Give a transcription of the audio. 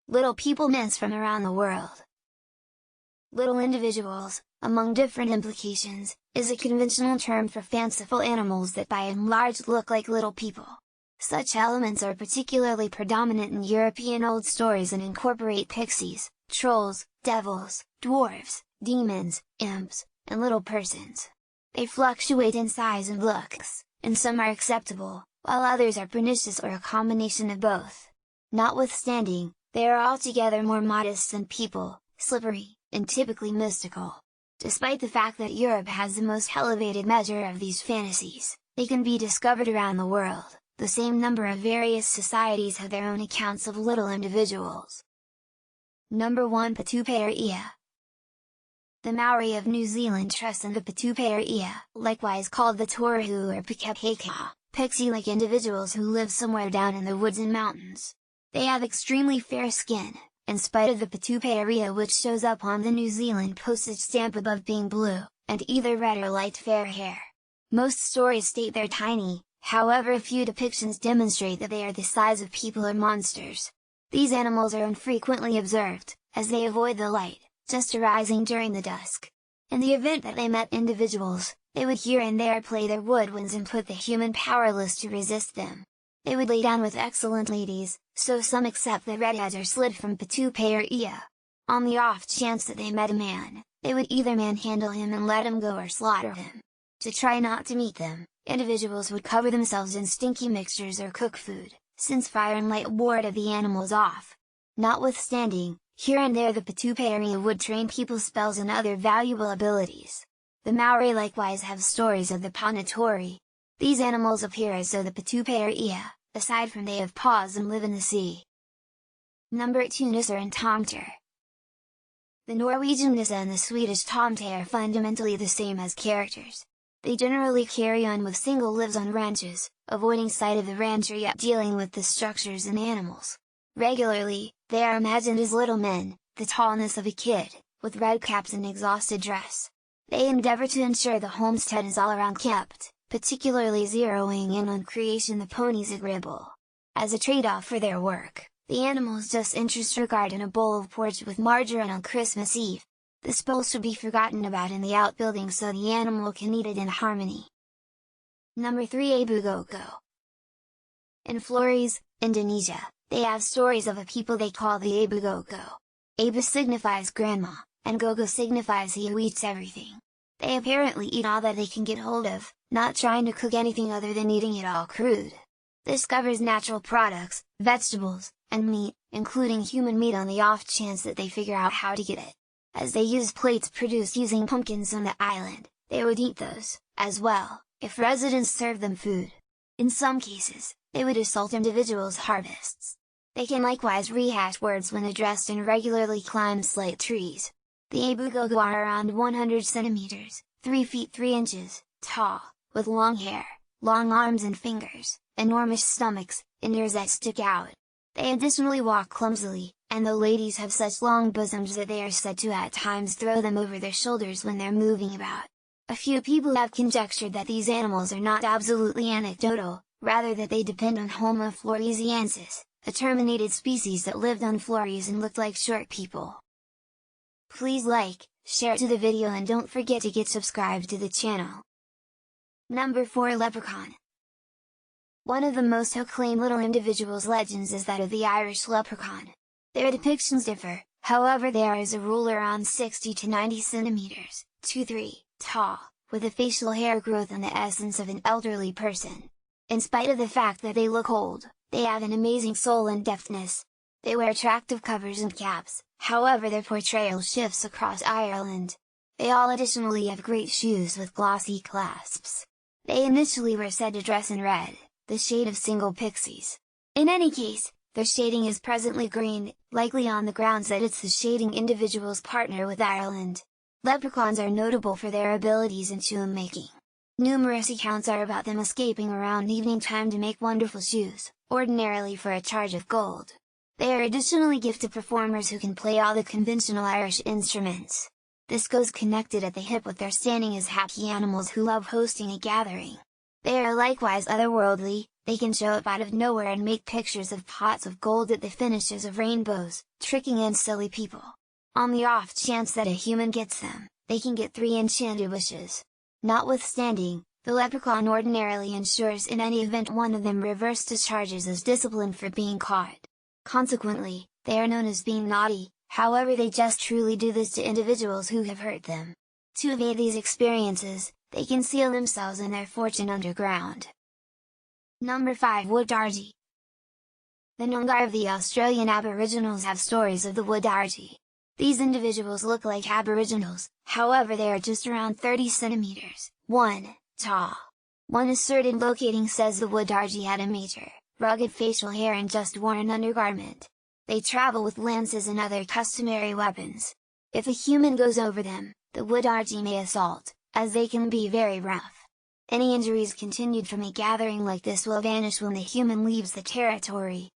Little people myths from around the world. Little individuals, among different implications, is a conventional term for fanciful animals that by and large look like little people. Such elements are particularly predominant in European old stories and incorporate pixies, trolls, devils, dwarves, demons, imps, and little persons. They fluctuate in size and looks, and some are acceptable, while others are pernicious or a combination of both. Notwithstanding, they are altogether more modest than people, slippery, and typically mystical. Despite the fact that Europe has the most elevated measure of these fantasies, they can be discovered around the world. The same number of various societies have their own accounts of little individuals. Number 1. Patuperia. The Maori of New Zealand trust in the Patuperia, likewise called the Torahu or Patuperia, pixie-like individuals who live somewhere down in the woods and mountains. They have extremely fair skin, in spite of the Patuperia which shows up on the New Zealand postage stamp above being blue, and either red or light fair hair. Most stories state they're tiny, however a few depictions demonstrate that they are the size of people or monsters. These animals are infrequently observed, as they avoid the light, just arising during the dusk. In the event that they met individuals, they would here and there play their woodwinds and put the human powerless to resist them. They would lay down with excellent ladies, so some accept that redheads are slid from Patuperia. On the off chance that they met a man, they would either manhandle him and let him go or slaughter him. To try not to meet them, individuals would cover themselves in stinky mixtures or cook food, since fire and light warded the animals off. Notwithstanding, here and there the Patuperia would train people spells and other valuable abilities. The Maori likewise have stories of the Panatori. These animals appear as though the Patuperia, aside from they have paws and live in the sea. Number 2. Nissa and Tomter. The Norwegian Nissa and the Swedish Tomte are fundamentally the same as characters. They generally carry on with single lives on ranches, avoiding sight of the rancher yet dealing with the structures and animals. Regularly, they are imagined as little men, the tallness of a kid, with red caps and exhausted dress. They endeavor to ensure the homestead is all around kept, particularly zeroing in on creation the pony's agreeable. As a trade-off for their work, the animals just interest regard in a bowl of porridge with margarine on Christmas Eve. This bowl should be forgotten about in the outbuilding so the animal can eat it in harmony. Number 3. Abu-Gogo. In Flores, Indonesia, they have stories of a people they call the Abu-Gogo. Abu signifies grandma, and Gogo signifies he who eats everything. They apparently eat all that they can get hold of, not trying to cook anything other than eating it all crude. This covers natural products, vegetables, and meat, including human meat on the off chance that they figure out how to get it. As they use plates produced using pumpkins on the island, they would eat those, as well, if residents served them food. In some cases, they would assault individuals' harvests. They can likewise rehash words when addressed and regularly climb slate trees. The Abu-Gogo are around 100 centimeters, 3 feet 3 inches, tall, with long hair, long arms and fingers, enormous stomachs, and ears that stick out. They additionally walk clumsily, and the ladies have such long bosoms that they are said to at times throw them over their shoulders when they're moving about. A few people have conjectured that these animals are not absolutely anecdotal, rather that they depend on Homo floresiensis, a terminated species that lived on Flores and looked like short people. Please like, share to the video and don't forget to get subscribed to the channel. Number 4. Leprechaun. One of the most acclaimed little individuals' legends is that of the Irish leprechaun. Their depictions differ, however they are as a rule around 60 to 90 centimeters, 2-3, tall, with a facial hair growth in the essence of an elderly person. In spite of the fact that they look old, they have an amazing soul and deftness. They wear attractive covers and caps, however their portrayal shifts across Ireland. They all additionally have great shoes with glossy clasps. They initially were said to dress in red, the shade of single pixies. In any case, their shading is presently green, likely on the grounds that it's the shading individuals partner with Ireland. Leprechauns are notable for their abilities in shoe making. Numerous accounts are about them escaping around evening time to make wonderful shoes, ordinarily for a charge of gold. They are additionally gifted performers who can play all the conventional Irish instruments. This goes connected at the hip with their standing as happy animals who love hosting a gathering. They are likewise otherworldly, They can show up out of nowhere and make pictures of pots of gold at the finishes of rainbows, tricking in silly people. On the off chance that a human gets them, they can get 3 enchanted wishes. Notwithstanding, the leprechaun ordinarily ensures in any event one of them reverse discharges as discipline for being caught. Consequently, they are known as being naughty, however they just truly do this to individuals who have hurt them. To evade these experiences, they conceal themselves and their fortune underground. Number 5. Woodardy. The Noongar of the Australian Aboriginals have stories of the Woodardy. These individuals look like Aboriginals, however they are just around 30 centimeters, 1, tall. One asserted locating says the Woodardy had a major, rugged facial hair and just wore an undergarment. They travel with lances and other customary weapons. If a human goes over them, the Woodardy may assault, as they can be very rough. Any injuries continued from a gathering like this will vanish when the human leaves the territory,